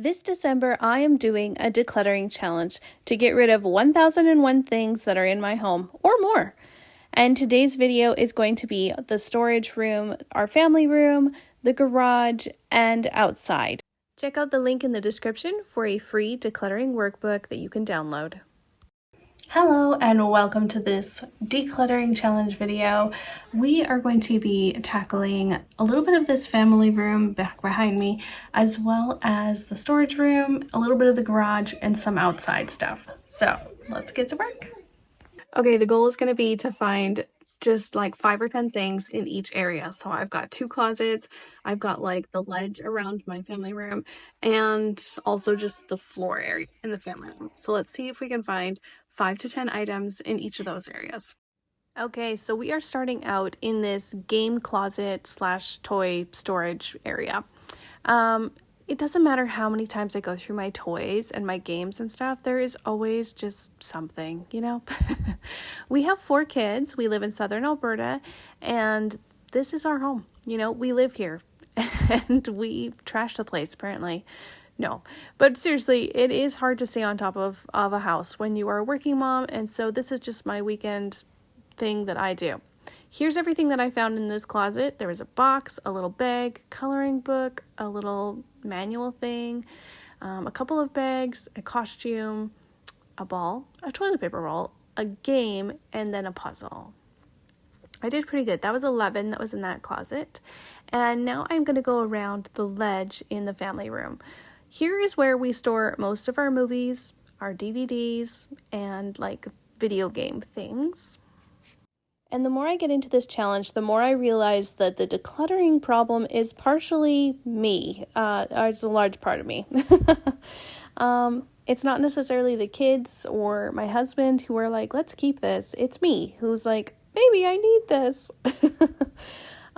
This December, I am doing a decluttering challenge to get rid of 1001 things that are in my home or more. And today's video is going to be the storage room, our family room, the garage, and outside. Check out the link in the description for a free decluttering workbook that you can download. Hello and welcome to this decluttering challenge video. We are going to be tackling a little bit of this family room back behind me, as well as the storage room, a little bit of the garage, and some outside stuff. So let's get to work. Okay, the goal is going to be to find just like 5 or 10 things in each area. So I've got 2 closets, I've got like the ledge around my family room, and also just the floor area in the family room. So let's see if we can find 5 to 10 items in each of those areas. Okay, so we are starting out in this game closet / toy storage area. It doesn't matter how many times I go through my toys and my games and stuff, there is always just something, you know? We have 4 kids, we live in southern Alberta, and this is our home. You know, we live here, and we trash the place, apparently. No, but seriously, it is hard to stay on top of a house when you are a working mom, and so this is just my weekend thing that I do. Here's everything that I found in this closet. There was a box, a little bag, coloring book, a little manual thing, a couple of bags, a costume, a ball, a toilet paper roll, a game, and then a puzzle. I did pretty good. That was 11 that was in that closet. And now I'm going to go around the ledge in the family room. Here is where we store most of our movies, our DVDs, and like video game things. And the more I get into this challenge, the more I realize that the decluttering problem is partially me. It's a large part of me. It's not necessarily the kids or my husband who are like, let's keep this. It's me who's like, maybe I need this.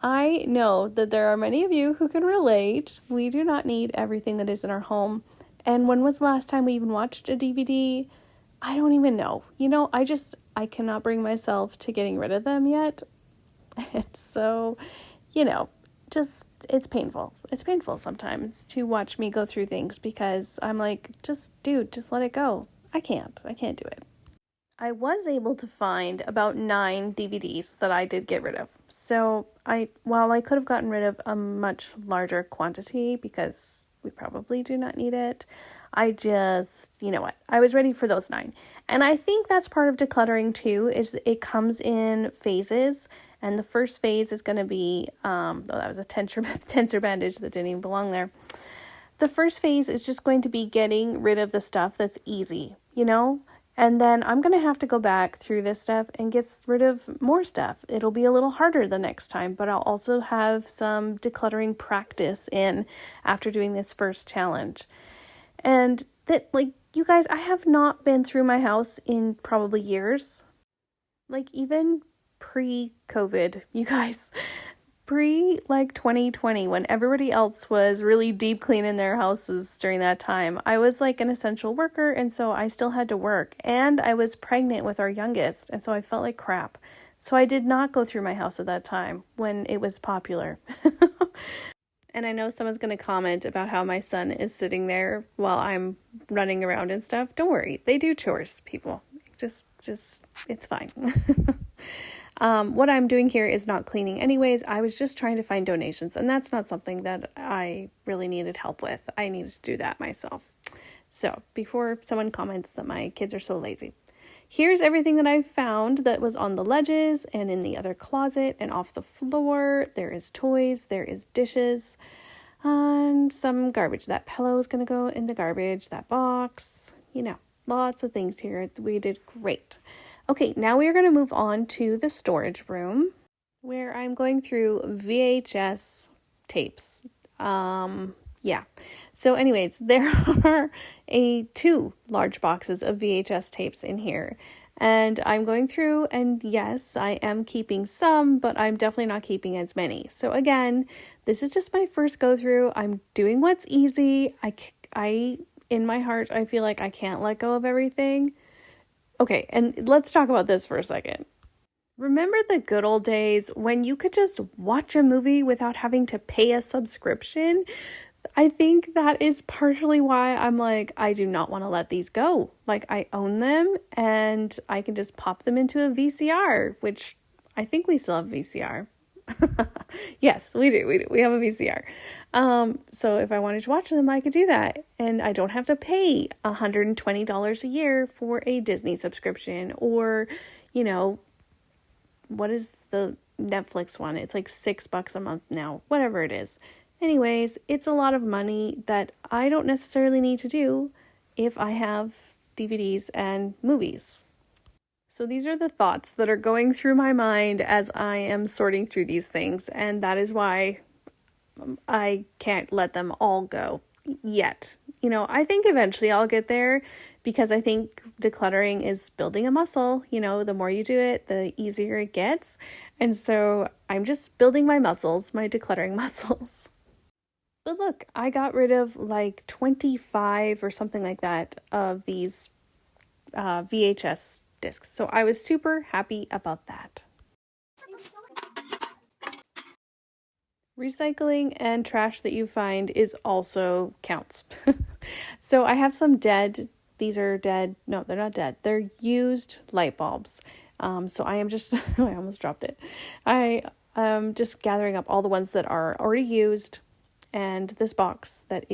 I know that there are many of you who can relate. We do not need everything that is in our home. And when was the last time we even watched a DVD? I don't even know. You know, I cannot bring myself to getting rid of them yet. And so, you know, it's painful. It's painful sometimes to watch me go through things because I'm like, just let it go. I can't do it. I was able to find about 9 DVDs that I did get rid of. So while I could have gotten rid of a much larger quantity because we probably do not need it, you know what, I was ready for those 9. And I think that's part of decluttering too, is it comes in phases. And the first phase is going to be, that was a tensor bandage that didn't even belong there. The first phase is just going to be getting rid of the stuff that's easy, you know? And then I'm going to have to go back through this stuff and get rid of more stuff. It'll be a little harder the next time, but I'll also have some decluttering practice in after doing this first challenge. And that, like, you guys, I have not been through my house in probably years. Like, even pre-COVID, you guys. Like 2020, when everybody else was really deep cleaning their houses during that time, I was like an essential worker, and so I still had to work, and I was pregnant with our youngest, and so I felt like crap. So I did not go through my house at that time when it was popular. And I know someone's going to comment about how my son is sitting there while I'm running around and stuff. Don't worry, they do chores, people. Just it's fine. What I'm doing here is not cleaning anyways. I was just trying to find donations, and that's not something that I really needed help with. I needed to do that myself. So before someone comments that my kids are so lazy, here's everything that I found that was on the ledges and in the other closet and off the floor. There is toys, there is dishes, and some garbage. That pillow is going to go in the garbage, that box, you know, lots of things here. We did great. Okay, now we are going to move on to the storage room where I'm going through VHS tapes. Yeah. So anyways, there are 2 large boxes of VHS tapes in here. And I'm going through, and yes, I am keeping some, but I'm definitely not keeping as many. So again, this is just my first go through. I'm doing what's easy. I in my heart, I feel like I can't let go of everything. Okay, and let's talk about this for a second. Remember the good old days when you could just watch a movie without having to pay a subscription? I think that is partially why I'm like, I do not want to let these go. Like, I own them and I can just pop them into a VCR, which I think we still have VCR. Yes, we do. We have a VCR. So if I wanted to watch them, I could do that. And I don't have to pay $120 a year for a Disney subscription or, what is the Netflix one? It's like $6 a month now, whatever it is. Anyways, it's a lot of money that I don't necessarily need to do if I have DVDs and movies. So these are the thoughts that are going through my mind as I am sorting through these things, and that is why I can't let them all go yet. I think eventually I'll get there because I think decluttering is building a muscle. The more you do it, the easier it gets. And so I'm just building my muscles, my decluttering muscles. But look, I got rid of like 25 or something like that of these VHS discs. So I was super happy about that. Recycling and trash that you find is also counts. So I have some these are dead. No, they're not dead. They're used light bulbs. So I am just, I almost dropped it. I am just gathering up all the ones that are already used. And this box that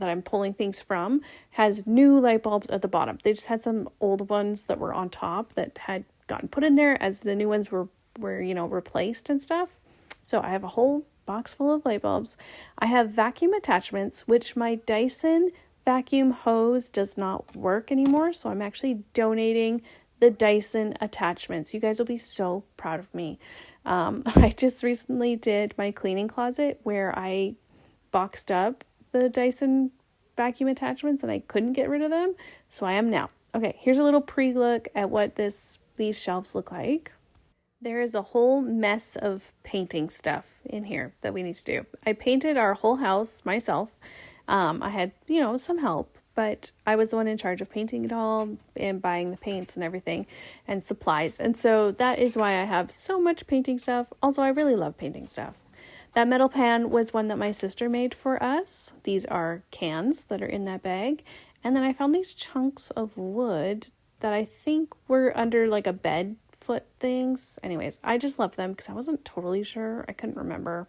I'm pulling things from has new light bulbs at the bottom. They just had some old ones that were on top that had gotten put in there as the new ones were replaced and stuff. So I have a whole box full of light bulbs. I have vacuum attachments, which my Dyson vacuum hose does not work anymore. So I'm actually donating the Dyson attachments. You guys will be so proud of me. I just recently did my cleaning closet where I boxed up the Dyson vacuum attachments and I couldn't get rid of them. So I am now. Okay, here's a little pre-look at what these shelves look like. There is a whole mess of painting stuff in here that we need to do. I painted our whole house myself. I had, some help, but I was the one in charge of painting it all and buying the paints and everything and supplies. And so that is why I have so much painting stuff. Also, I really love painting stuff. That metal pan was one that my sister made for us. These are cans that are in that bag. And then I found these chunks of wood that I think were under like a bed foot things. Anyways, I just love them because I wasn't totally sure. I couldn't remember.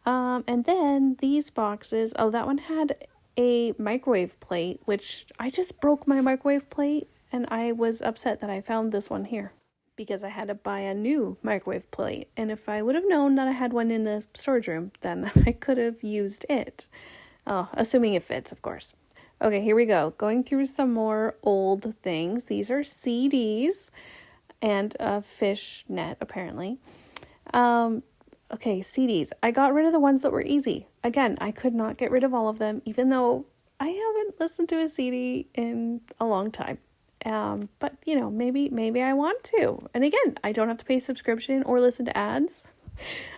And then these boxes. Oh, that one had a microwave plate, which I just broke my microwave plate. And I was upset that I found this one here because I had to buy a new microwave plate. And if I would have known that I had one in the storage room, then I could have used it. Oh, assuming it fits, of course. Okay, here we go. Going through some more old things. These are CDs and a fish net, apparently. Okay, CDs. I got rid of the ones that were easy. Again, I could not get rid of all of them, even though I haven't listened to a CD in a long time. But maybe I want to. And again, I don't have to pay subscription or listen to ads.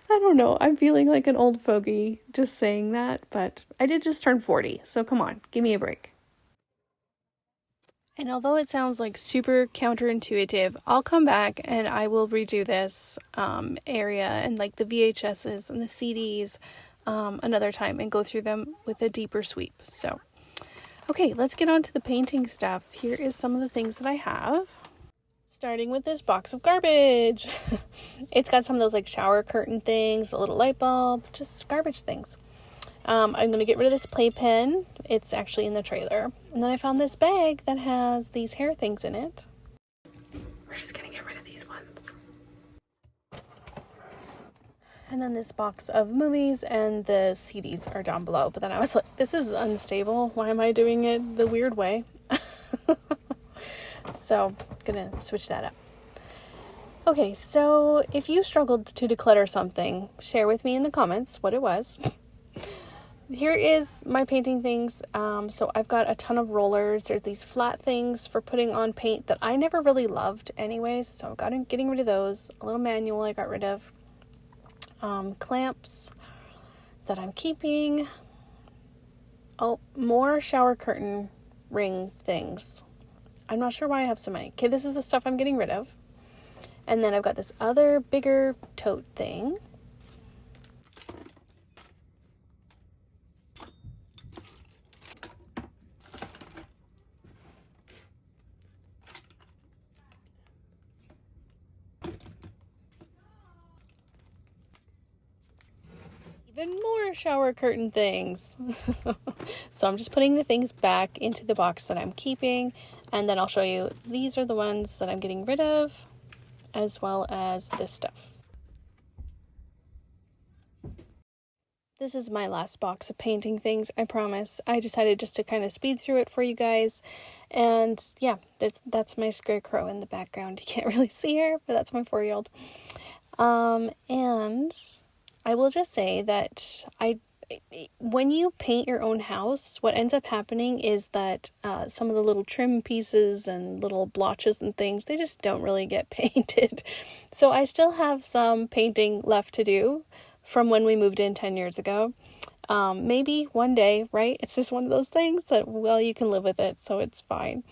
I don't know. I'm feeling like an old fogey just saying that, but I did just turn 40. So come on, give me a break. And although it sounds like super counterintuitive, I'll come back and I will redo this area and like the VHSs and the CDs another time and go through them with a deeper sweep. So, okay, let's get on to the painting stuff. Here is some of the things that I have. Starting with this box of garbage. It's got some of those like shower curtain things, a little light bulb, just garbage things. I'm going to get rid of this playpen. It's actually in the trailer. And then I found this bag that has these hair things in it. We're just going to get rid of these ones. And then this box of movies and the CDs are down below. But then I was like, this is unstable. Why am I doing it the weird way? So, gonna switch that up. Okay, so if you struggled to declutter something, share with me in the comments what it was. Here is my painting things. So I've got a ton of rollers. There's these flat things for putting on paint that I never really loved anyways. So I'm getting rid of those. A little manual I got rid of. Clamps that I'm keeping. Oh, more shower curtain ring things. I'm not sure why I have so many. Okay, this is the stuff I'm getting rid of. And then I've got this other bigger tote thing. Even more shower curtain things. So I'm just putting the things back into the box that I'm keeping, and then I'll show you these are the ones that I'm getting rid of, as well as this stuff. This is my last box of painting things, I promise. I decided just to kind of speed through it for you guys. And yeah, that's my scarecrow in the background. You can't really see her, but that's my 4-year-old. And I will just say that when you paint your own house, what ends up happening is that some of the little trim pieces and little blotches and things, they just don't really get painted. So I still have some painting left to do from when we moved in 10 years ago. Maybe one day, right? It's just one of those things that, well, you can live with it, so it's fine.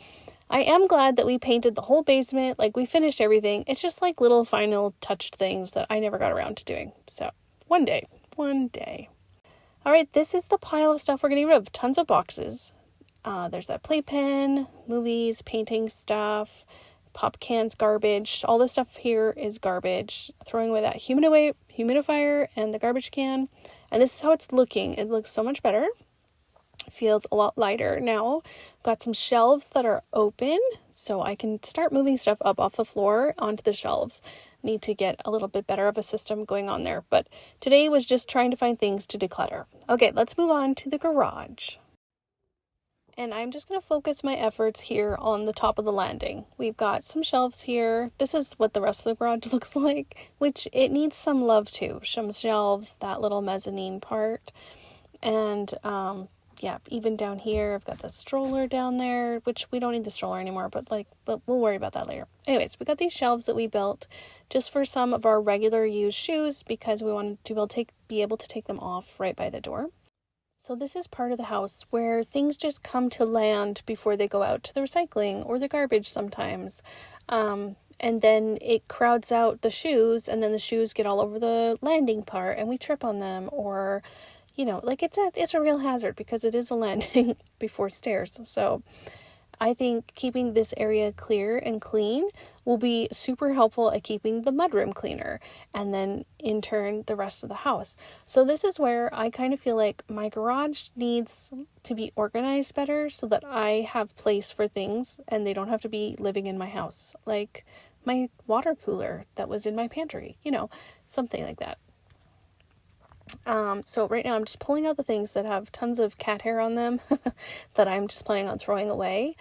I am glad that we painted the whole basement. Like, we finished everything. It's just like little final touched things that I never got around to doing. So one day. All right, this is the pile of stuff we're getting rid of. Tons of boxes. There's that playpen, movies, painting stuff, pop cans, garbage. All this stuff here is garbage. Throwing away that humidifier and the garbage can. And this is how it's looking. It looks so much better. It feels a lot lighter now. Got some shelves that are open, so I can start moving stuff up off the floor onto the shelves. Need to get a little bit better of a system going on there. But today was just trying to find things to declutter. Okay, let's move on to the garage. And I'm just going to focus my efforts here on the top of the landing. We've got some shelves here. This is what the rest of the garage looks like, which it needs some love too. Some shelves, that little mezzanine part. And yeah, even down here, I've got the stroller down there, which we don't need the stroller anymore, but we'll worry about that later. Anyways, we got these shelves that we built just for some of our regular used shoes because we wanted to be able to take them off right by the door. So this is part of the house where things just come to land before they go out to the recycling or the garbage sometimes. And then it crowds out the shoes, and then the shoes get all over the landing part and we trip on them, or, you know, like it's a real hazard because it is a landing before stairs. So I think keeping this area clear and clean will be super helpful at keeping the mudroom cleaner, and then in turn the rest of the house. So this is where I kind of feel like my garage needs to be organized better so that I have place for things and they don't have to be living in my house. Like my water cooler that was in my pantry, you know, something like that. So right now I'm just pulling out the things that have tons of cat hair on them that I'm just planning on throwing away,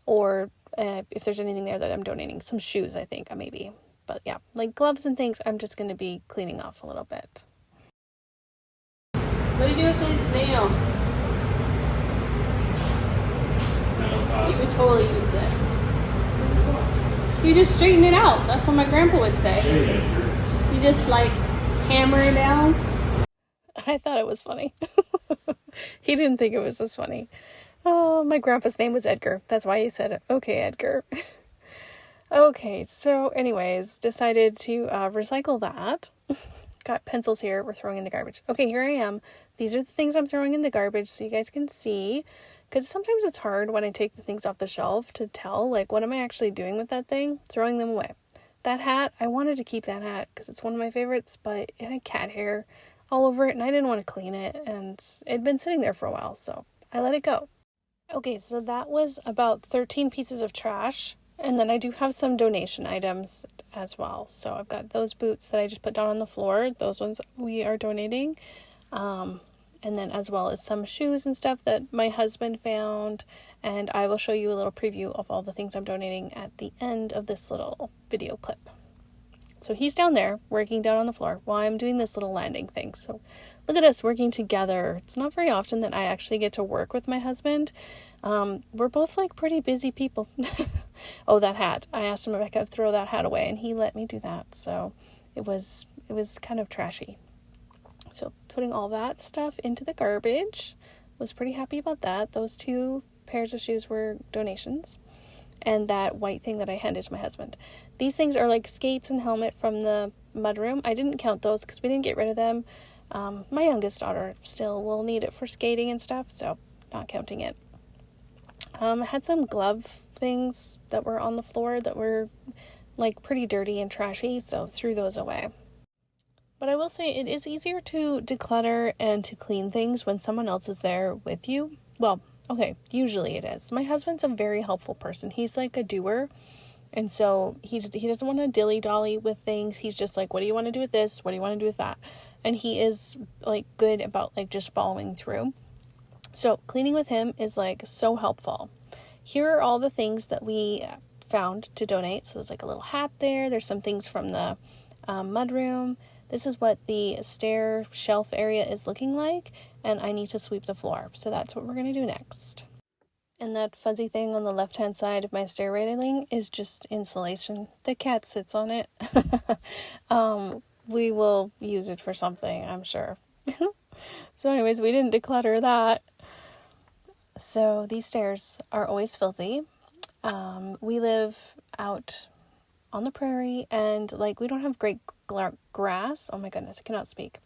or if there's anything there that I'm donating. Some shoes, I think, maybe. But yeah, like gloves and things, I'm just going to be cleaning off a little bit. What do you do with this nail? You would totally use this. You just straighten it out. That's what my grandpa would say. You just like hammer it down. I thought it was funny. He didn't think it was as funny. Oh, my grandpa's name was Edgar. That's why he said it. Okay, Edgar. Okay, so anyways, decided to recycle that. Got pencils here. We're throwing in the garbage. Okay, here I am. These are the things I'm throwing in the garbage so you guys can see. Because sometimes it's hard when I take the things off the shelf to tell, like, what am I actually doing with that thing? Throwing them away. That hat, I wanted to keep that hat because it's one of my favorites, but it had cat hair all over it and I didn't want to clean it, and it'd been sitting there for a while, so I let it go. Okay, so that was about 13 pieces of trash, and then I do have some donation items as well. So I've got those boots that I just put down on the floor. Those ones we are donating. And then as well as some shoes and stuff that my husband found, and I will show you a little preview of all the things I'm donating at the end of this little video clip. So he's down there working down on the floor while I'm doing this little landing thing. So look at us working together. It's not very often that I actually get to work with my husband. We're both like pretty busy people. Oh, that hat. I asked him if I could throw that hat away and he let me do that. So it was kind of trashy. So putting all that stuff into the garbage, was pretty happy about that. Those 2 pairs of shoes were donations. And that white thing that I handed to my husband. These things are like skates and helmet from the mudroom. I didn't count those because we didn't get rid of them. My youngest daughter still will need it for skating and stuff, so not counting it. I had some glove things that were on the floor that were like pretty dirty and trashy, so threw those away. But I will say it is easier to declutter and to clean things when someone else is there with you. Well, okay, usually it is. My husband's a very helpful person. He's like a doer. And so he doesn't want to dilly-dally with things. He's just like, what do you want to do with this? What do you want to do with that? And he is like good about like just following through. So cleaning with him is like so helpful. Here are all the things that we found to donate. So there's like a little hat there. There's some things from the mudroom. This is what the stair shelf area is looking like, and I need to sweep the floor. So that's what we're going to do next. And that fuzzy thing on the left-hand side of my stair railing is just insulation. The cat sits on it. We will use it for something, I'm sure. So anyways, we didn't declutter that. So these stairs are always filthy. We live out on the prairie, and like we don't have great grass. Oh my goodness, I cannot speak.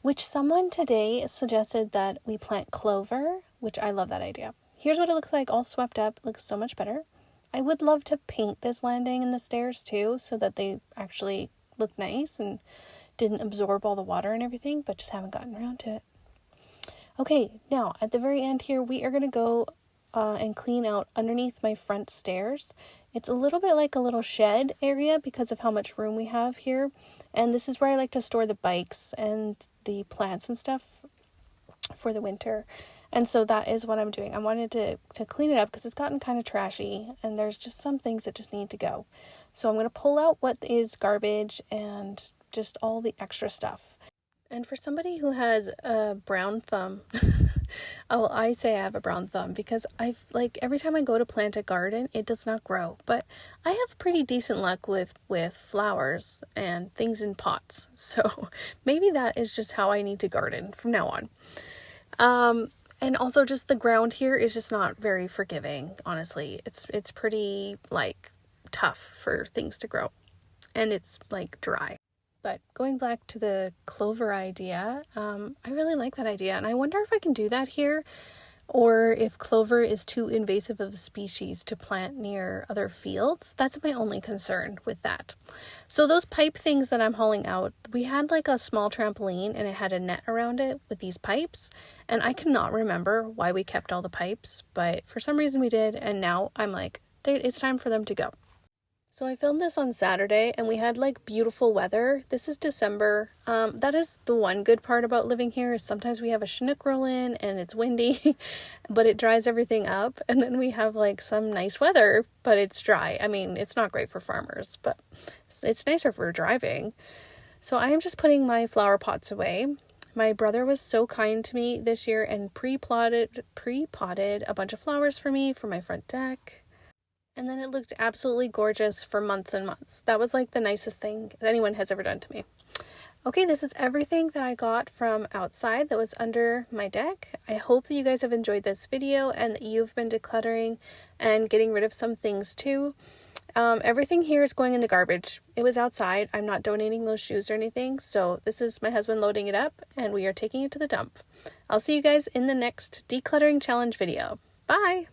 Which someone today suggested that we plant clover, which I love that idea. Here's what it looks like all swept up. It looks so much better. I would love to paint this landing and the stairs too, so that they actually look nice and didn't absorb all the water and everything, but just haven't gotten around to it. Okay, now at the very end here, we are going to go and clean out underneath my front stairs. It's a little bit like a little shed area because of how much room we have here. And this is where I like to store the bikes and the plants and stuff for the winter. And so that is what I'm doing. I wanted to clean it up because it's gotten kind of trashy and there's just some things that just need to go. So I'm going to pull out what is garbage and just all the extra stuff. And for somebody who has a brown thumb, I say I have a brown thumb because I've like every time I go to plant a garden, it does not grow. But I have pretty decent luck with flowers and things in pots. So maybe that is just how I need to garden from now on. And also just the ground here is just not very forgiving, honestly. It's pretty like tough for things to grow. And it's like dry. But going back to the clover idea, I really like that idea. And I wonder if I can do that here or if clover is too invasive of a species to plant near other fields. That's my only concern with that. So those pipe things that I'm hauling out, we had like a small trampoline and it had a net around it with these pipes. And I cannot remember why we kept all the pipes, but for some reason we did. And now I'm like, it's time for them to go. So I filmed this on Saturday and we had like beautiful weather. This is December. That is the one good part about living here is sometimes we have a Chinook roll in and it's windy, but it dries everything up. And then we have like some nice weather, but it's dry. I mean, it's not great for farmers, but it's nicer for driving. So I am just putting my flower pots away. My brother was so kind to me this year and pre-potted a bunch of flowers for me for my front deck. And then it looked absolutely gorgeous for months and months. That was like the nicest thing anyone has ever done to me. Okay, this is everything that I got from outside that was under my deck. I hope that you guys have enjoyed this video and that you've been decluttering and getting rid of some things too. Everything here is going in the garbage. It was outside. I'm not donating those shoes or anything. So this is my husband loading it up and we are taking it to the dump. I'll see you guys in the next decluttering challenge video. Bye!